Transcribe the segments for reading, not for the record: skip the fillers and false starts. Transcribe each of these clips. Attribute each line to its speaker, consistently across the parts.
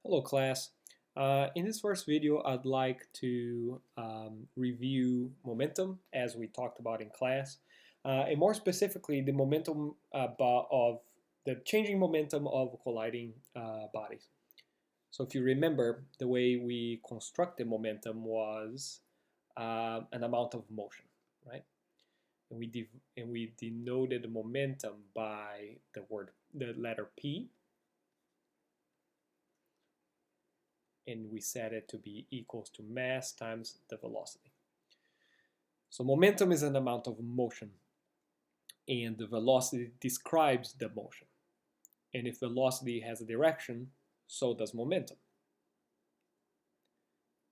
Speaker 1: Hello class. In this first video, I'd like to review momentum as we talked about in class, and more specifically the momentum of the changing momentum of colliding bodies. So if you remember, the way we constructed momentum was an amount of motion, right? And we denoted momentum by the letter P, and we set it to be equals to mass times the velocity. So momentum is an amount of motion, and the velocity describes the motion. And if velocity has a direction, so does momentum.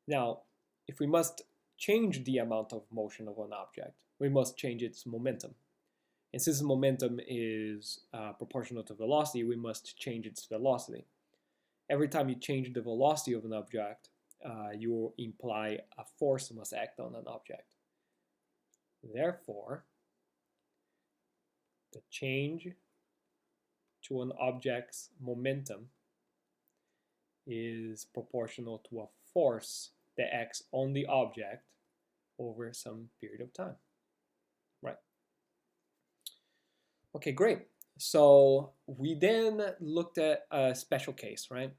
Speaker 1: Now, if we must change the amount of motion of an object, we must change its momentum. And since momentum is proportional to velocity, we must change its velocity. Every time you change the velocity of an object, you imply a force must act on an object. Therefore, the change to an object's momentum is proportional to a force that acts on the object over some period of time, right? Okay, great. So we then looked at a special case, right?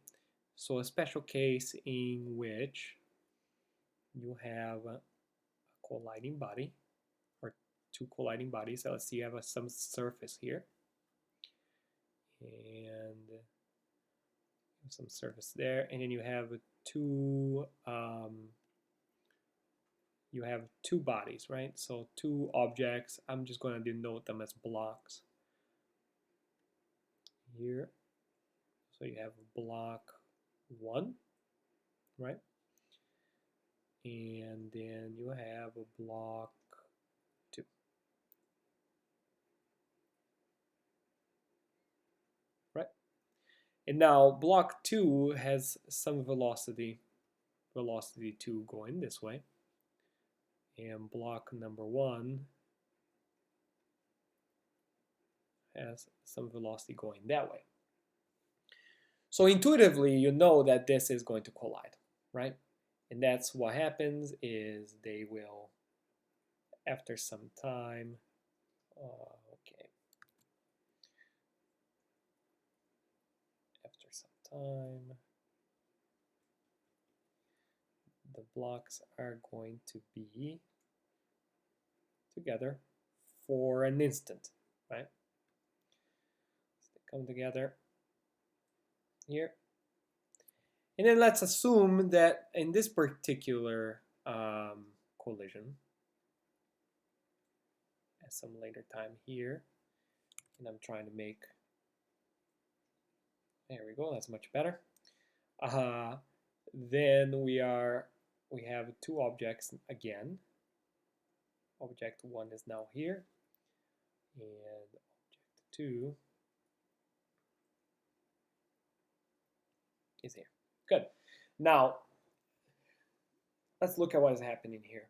Speaker 1: So a special case in which you have a colliding body or two colliding bodies. So let's see, you have some surface here and some surface there, and then you have two bodies, right? So two objects. I'm just going to denote them as blocks here. So you have block 1, right? And then you have a block 2. Right? And now block 2 has some velocity 2 going this way. And block number 1 has some velocity going that way. So intuitively, you know that this is going to collide, right? And that's what happens is they will, after some time, okay, after some time, the blocks are going to be together for an instant, right? So they come together here. And then let's assume that in this particular collision, at some later time here, and I'm trying to make, there we go, that's much better. Then we have two objects again. Object 1 is now here, and object 2 is here. Good. Now, let's look at what is happening here.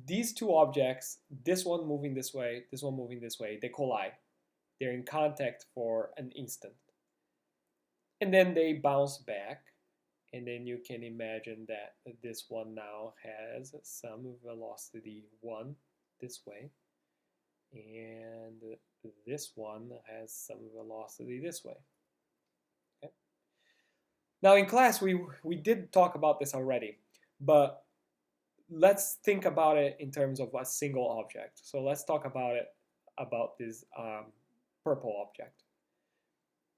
Speaker 1: These two objects, this one moving this way, this one moving this way, they collide. They're in contact for an instant. And then they bounce back. And then you can imagine that this one now has some velocity 1 this way. And this one has some velocity this way. Okay. Now in class, we did talk about this already, but let's think about it in terms of a single object. So let's talk about this purple object.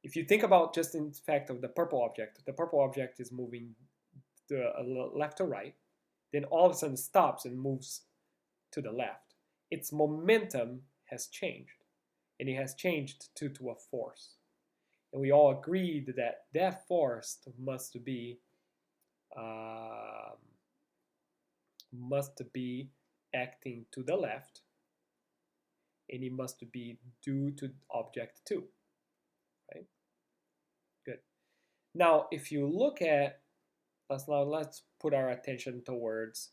Speaker 1: If you think about just in fact of the purple object is moving left to right, then all of a sudden stops and moves to the left. Its momentum has changed, and it has changed to a force. And we all agreed that that force must be acting to the left, and it must be due to object 2, right? Good. Now, if you look at, let's put our attention towards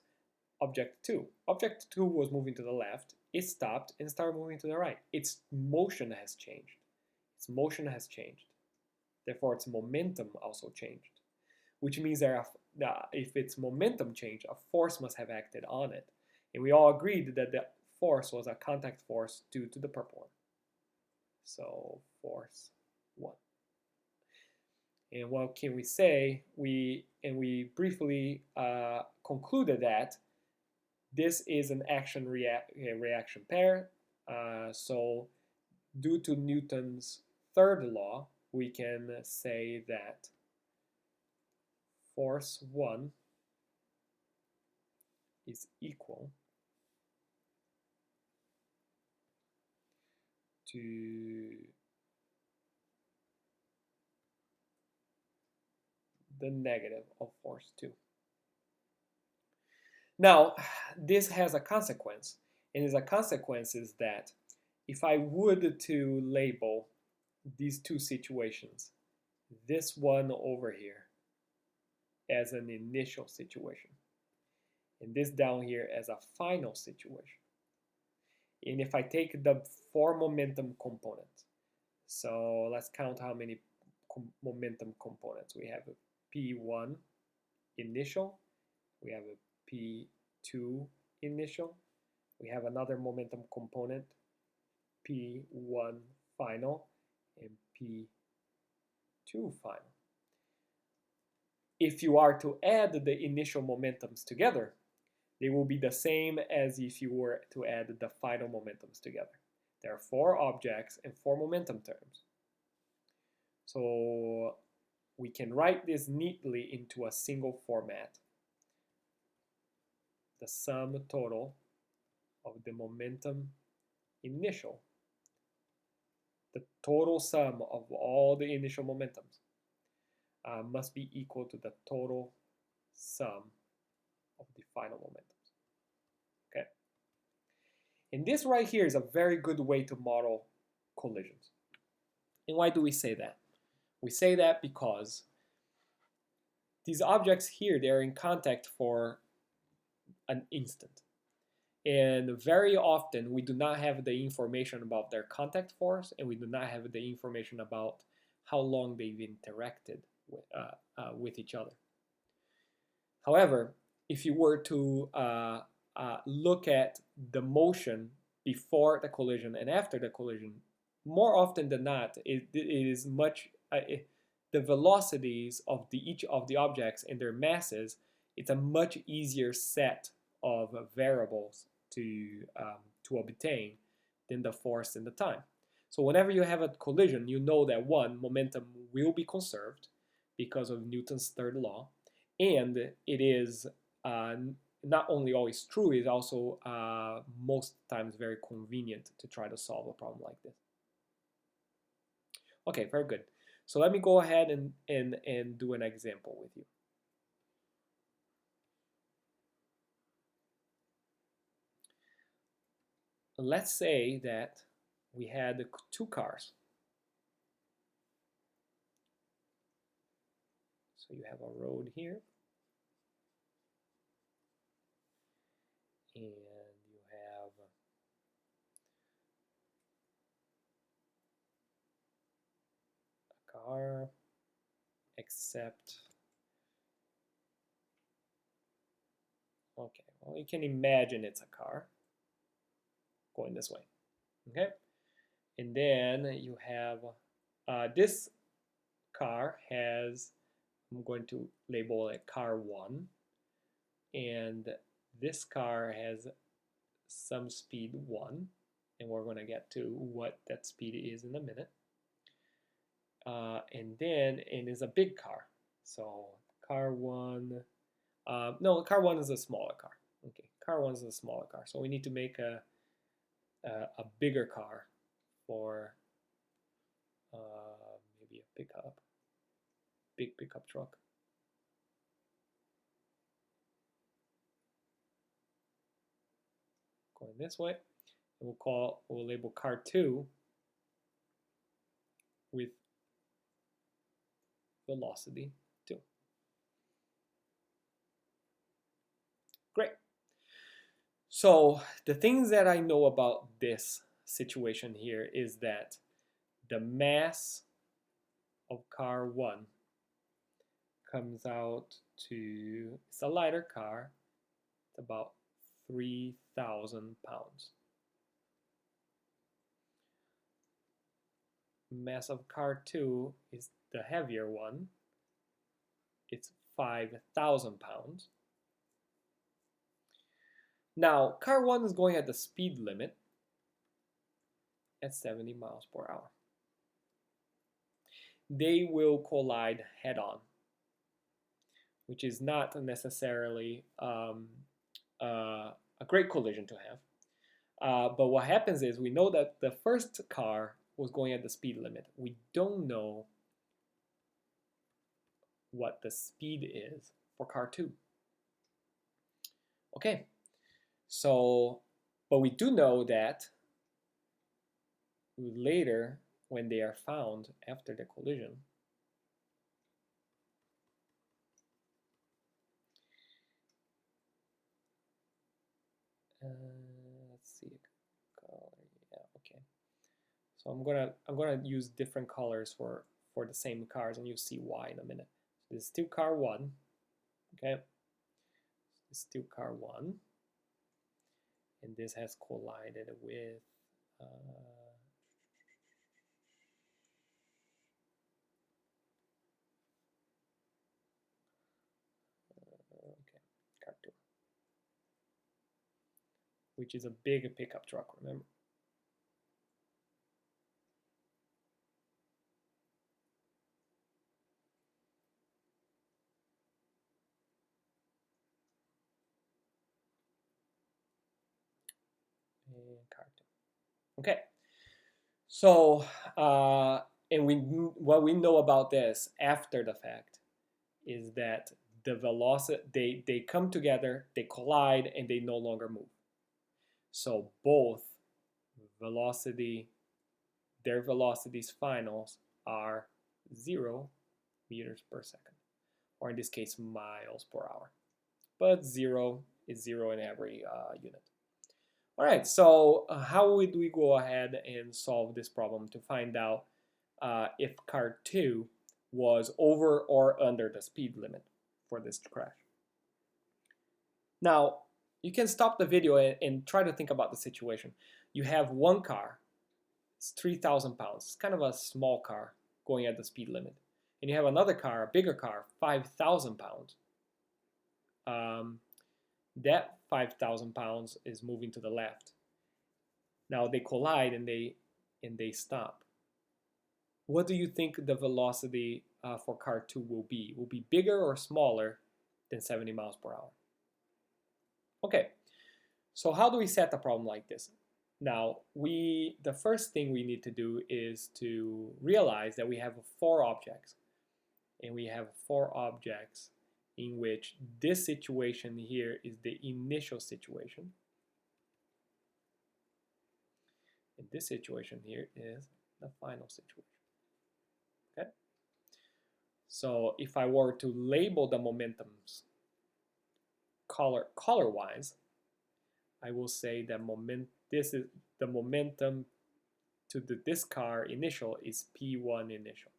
Speaker 1: object 2. Object 2 was moving to the left. It stopped and started moving to the right. Its motion has changed. Its motion has changed. Therefore, its momentum also changed, which means that if its momentum changed, a force must have acted on it. And we all agreed that the force was a contact force due to the purple one. So force 1. And what can we say? We briefly concluded that this is an action-reaction pair. So due to Newton's third law, we can say that force 1 is equal to the negative of force 2. Now, this has a consequence, and the consequence is that if I would to label these two situations, this one over here as an initial situation, and this down here as a final situation. And if I take the 4 momentum components, so let's count how many momentum components. We have a P1 initial, we have a P2 initial, we have another momentum component, P1 final, and P2 final. If you are to add the initial momentums together, they will be the same as if you were to add the final momentums together. There are 4 objects and 4 momentum terms. So we can write this neatly into a single format. The sum total of the momentum initial, the total sum of all the initial momentums, must be equal to the total sum of the final momentums. Okay? And this right here is a very good way to model collisions. And why do we say that? We say that because these objects here, they're in contact for an instant. And very often we do not have the information about their contact force, and we do not have the information about how long they've interacted with each other. However, if you were to look at the motion before the collision and after the collision, more often than not, it is much the velocities of each of the objects and their masses. It's a much easier set of variables to obtain than the force and the time. So whenever you have a collision, you know that one, momentum will be conserved because of Newton's third law, and it is not only always true, it's also most times very convenient to try to solve a problem like this. Okay, very good. So let me go ahead and do an example with you. Let's say that we had 2 cars. So you have a road here, and you have a car, except, okay, well, you can imagine it's a car going this way, okay? And then you have this car has, I'm going to label it car 1, and this car has some speed 1, and we're going to get to what that speed is in a minute. And then it is a big car. So car 1, no, car 1 is a smaller car. Okay, car 1 is a smaller car. So we need to make a bigger car for maybe a pickup, big pickup truck. Going this way, and we'll label car 2 with velocity 2. Great. So the things that I know about this situation here is that the mass of car 1 comes out to, it's a lighter car, it's about 3,000 pounds. Mass of car 2 is the heavier one, it's 5,000 pounds. Now, car 1 is going at the speed limit at 70 miles per hour. They will collide head-on, which is not necessarily a great collision to have. But what happens is we know that the first car was going at the speed limit. We don't know what the speed is for car 2. Okay, so, but we do know that later, when they are found after the collision, let's see, color, yeah, okay. So I'm gonna use different colors for the same cars, and you'll see why in a minute. So this is still car 1, okay. This is still car 1, and this has collided with okay, car 2, which is a big pickup truck, remember? And car 2. Okay, so and what we know about this after the fact is that the velocity, they come together, they collide, and they no longer move. So both velocity, their velocities finals are 0 meters per second, or in this case, miles per hour. But 0 is 0 in every unit. All right, so how would we go ahead and solve this problem to find out if car 2 was over or under the speed limit for this crash? Now, you can stop the video and try to think about the situation. You have one car, it's 3,000 pounds. It's kind of a small car going at the speed limit. And you have another car, a bigger car, 5,000 pounds. That 5,000 pounds is moving to the left. Now they collide and they stop. What do you think the velocity for car 2 will be? Will be bigger or smaller than 70 miles per hour? Okay, so how do we set a problem like this? Now, the first thing we need to do is to realize that we have 4 objects. And we have 4 objects in which this situation here is the initial situation. And this situation here is the final situation. Okay? So if I were to label the momentums color-wise, I will say that this is the momentum to this car initial is P1 initial.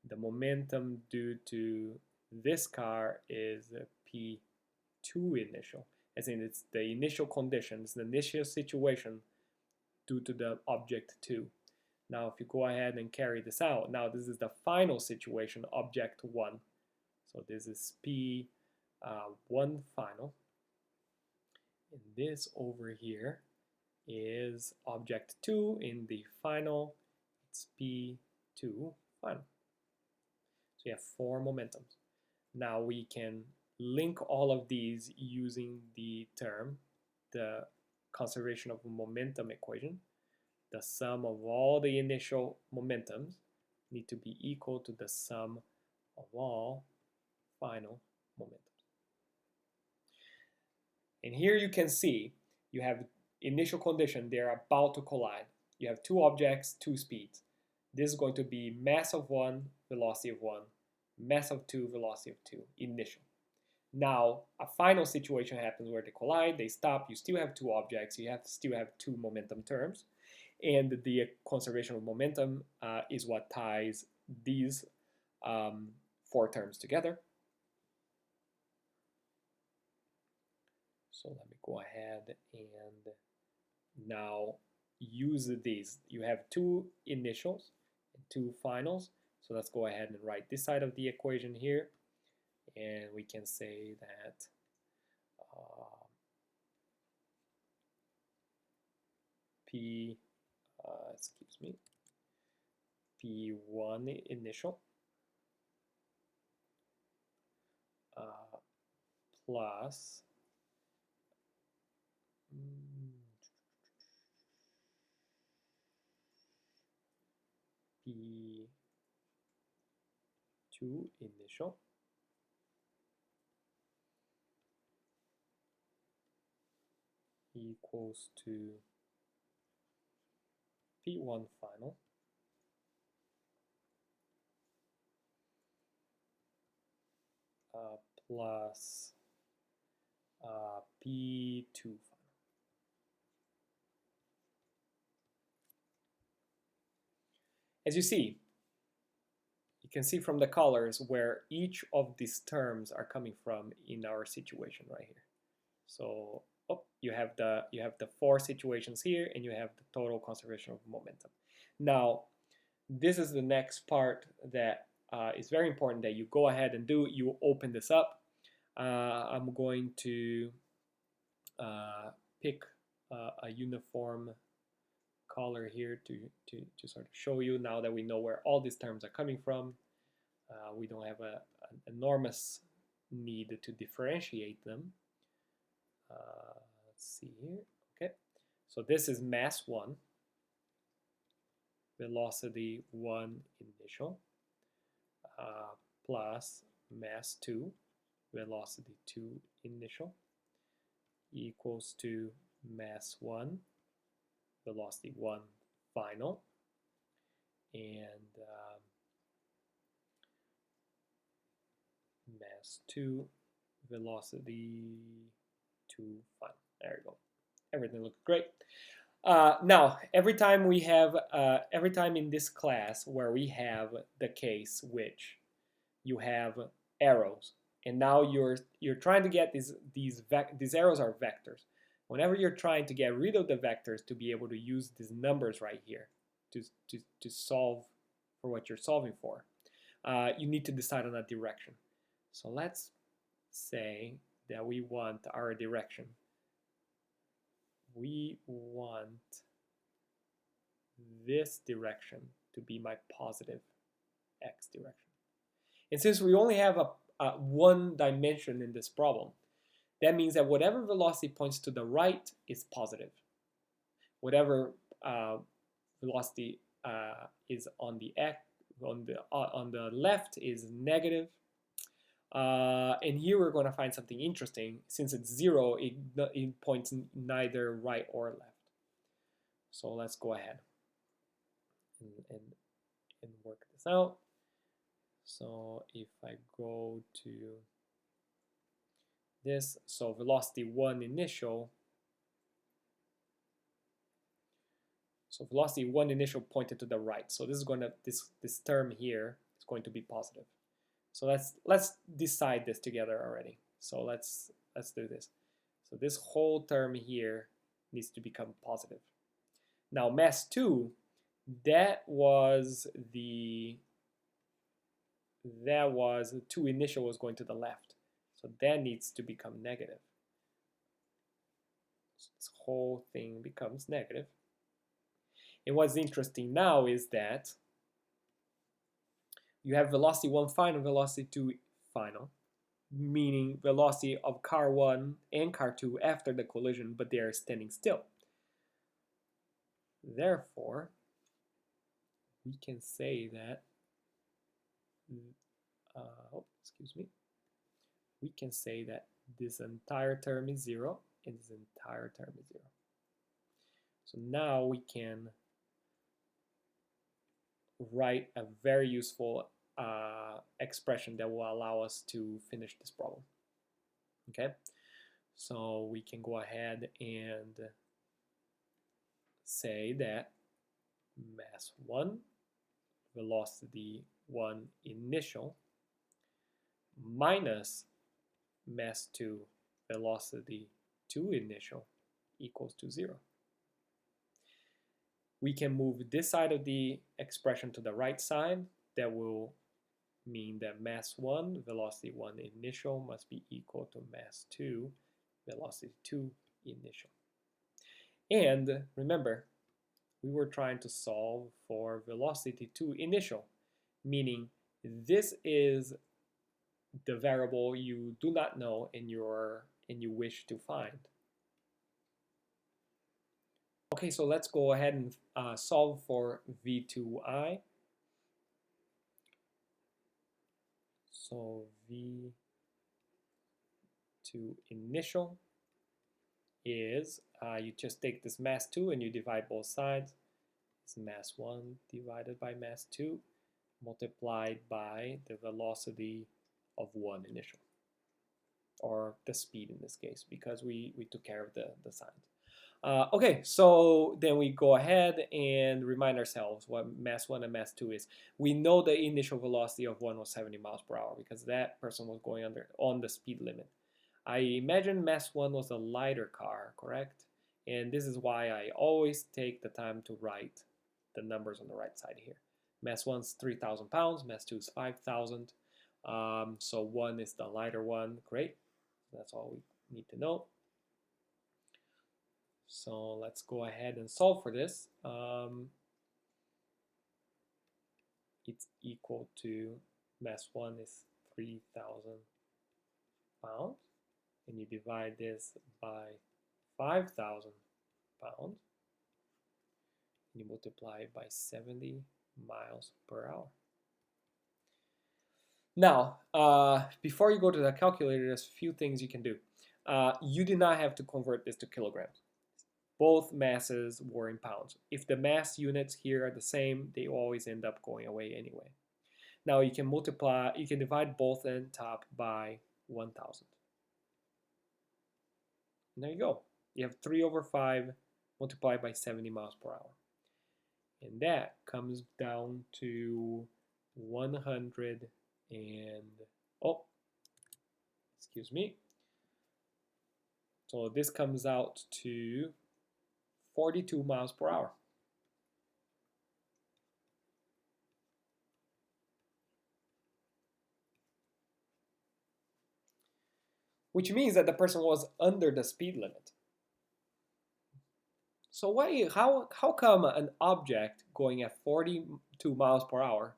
Speaker 1: The momentum due to this car is P2 initial, as in it's the initial conditions, the initial situation due to the object 2. Now if you go ahead and carry this out, now this is the final situation, object 1. So this is P1 final. And this over here is object 2 in the final, it's P2 final. So you have 4 momentums. Now we can link all of these using the term, the conservation of momentum equation. The sum of all the initial momentums need to be equal to the sum of all final momentums. And here you can see you have initial condition, they're about to collide. You have 2 objects, 2 speeds. This is going to be mass of 1, velocity of 1, mass of 2, velocity of 2, initial. Now, a final situation happens where they collide, they stop, you still have 2 objects, you still have 2 momentum terms, and the conservation of momentum is what ties these 4 terms together. So let me go ahead and now use these. You have 2 initials and 2 finals. So let's go ahead and write this side of the equation here. And we can say that P1 initial plus P2 initial equals to P1 final plus P2 final. As you see, you can see from the colors where each of these terms are coming from in our situation right here. So you have the 4 situations here, and you have the total conservation of momentum. Now, this is the next part that is very important that you go ahead and do. You open this up. I'm going to pick a uniform color here to sort of show you now that we know where all these terms are coming from. We don't have an enormous need to differentiate them. Let's see here. Okay, so this is mass 1, velocity 1 initial, plus mass 2, velocity 2 initial, equals to mass 1, velocity 1 final, and mass 2, velocity 2 final. There you go. Everything looks great. Now, every time in this class where we have the case which you have arrows, and now you're trying to get these arrows are vectors. Whenever you're trying to get rid of the vectors to be able to use these numbers right here to solve for what you're solving for, you need to decide on a direction. So let's say that we want our direction. We want this direction to be my positive x direction. And since we only have a one dimension in this problem, that means that whatever velocity points to the right is positive. Whatever velocity is on the left is negative. And here we're going to find something interesting. Since it's 0, it points neither right or left. So let's go ahead and work this out. So if I go to this, so velocity 1 initial, so velocity 1 initial pointed to the right. So this is going to this term here is going to be positive. So let's decide this together already. So let's do this. So this whole term here needs to become positive. Now mass 2, that was 2 initial was going to the left. So that needs to become negative. So this whole thing becomes negative. And what's interesting now is that you have velocity 1 final, velocity 2 final, meaning velocity of car 1 and car 2 after the collision, but they are standing still. Therefore, we can say that, we can say that this entire term is 0 and this entire term is 0. So now we can write a very useful expression that will allow us to finish this problem. Okay, so we can go ahead and say that mass 1, velocity 1 initial minus mass 2 velocity 2 initial equals to 0. We can move this side of the expression to the right side. That will mean that mass 1 velocity 1 initial must be equal to mass 2 velocity 2 initial. And remember, we were trying to solve for velocity 2 initial, meaning this is the variable you do not know and you wish to find. Okay, so let's go ahead and solve for v2I. So v2 initial is, you just take this mass 2 and you divide both sides. It's mass 1 divided by mass 2 multiplied by the velocity of 1 initial, or the speed in this case, because we took care of the signs. Okay, so then we go ahead and remind ourselves what mass 1 and mass 2 is. We know the initial velocity of 1 was 70 miles per hour because that person was going on the speed limit. I imagine mass 1 was a lighter car, correct? And this is why I always take the time to write the numbers on the right side here. Mass 1 is 3,000 pounds, mass 2 is 5,000. So 1 is the lighter one. Great. That's all we need to know. So let's go ahead and solve for this. It's equal to mass 1 is 3,000 pounds. And you divide this by 5,000 pounds. And you multiply it by 70 miles per hour. Now, before you go to the calculator, there's a few things you can do. You do not have to convert this to kilograms. Both masses were in pounds. If the mass units here are the same, they always end up going away anyway. Now you can divide both and top by 1,000. And there you go. You have 3 over 5 multiplied by 70 miles per hour. And that comes down to 100 and, oh, excuse me. So this comes out to 42 miles per hour. Which means that the person was under the speed limit. So how come an object going at 42 miles per hour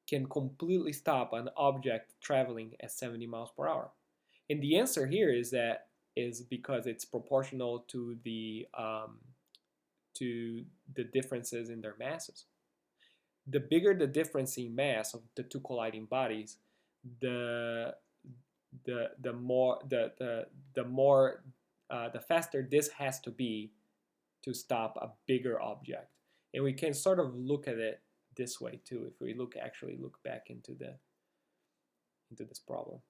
Speaker 1: can completely stop an object traveling at 70 miles per hour? And the answer here is because it's proportional to the differences in their masses. The bigger the difference in mass of the two colliding bodies, the faster this has to be to stop a bigger object. And we can sort of look at it this way too, if we actually look back into this problem.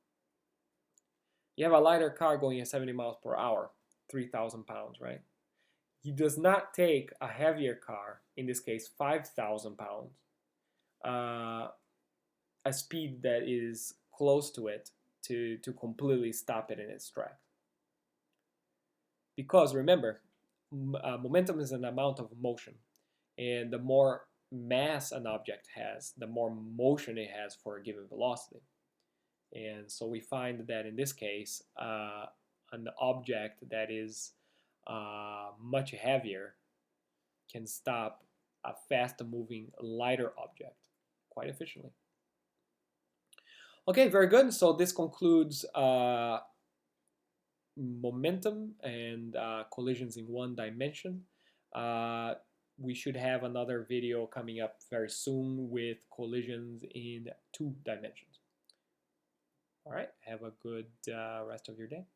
Speaker 1: You have a lighter car going at 70 miles per hour, 3,000 pounds, right? He does not take a heavier car, in this case 5,000 pounds, a speed that is close to it to completely stop it in its tracks. Because remember, momentum is an amount of motion, and the more mass an object has, the more motion it has for a given velocity. And so we find that in this case, an object that is much heavier can stop a fast-moving lighter object quite efficiently. Okay, very good. So this concludes momentum and collisions in one dimension. We should have another video coming up very soon with collisions in 2 dimensions. All right, have a good rest of your day.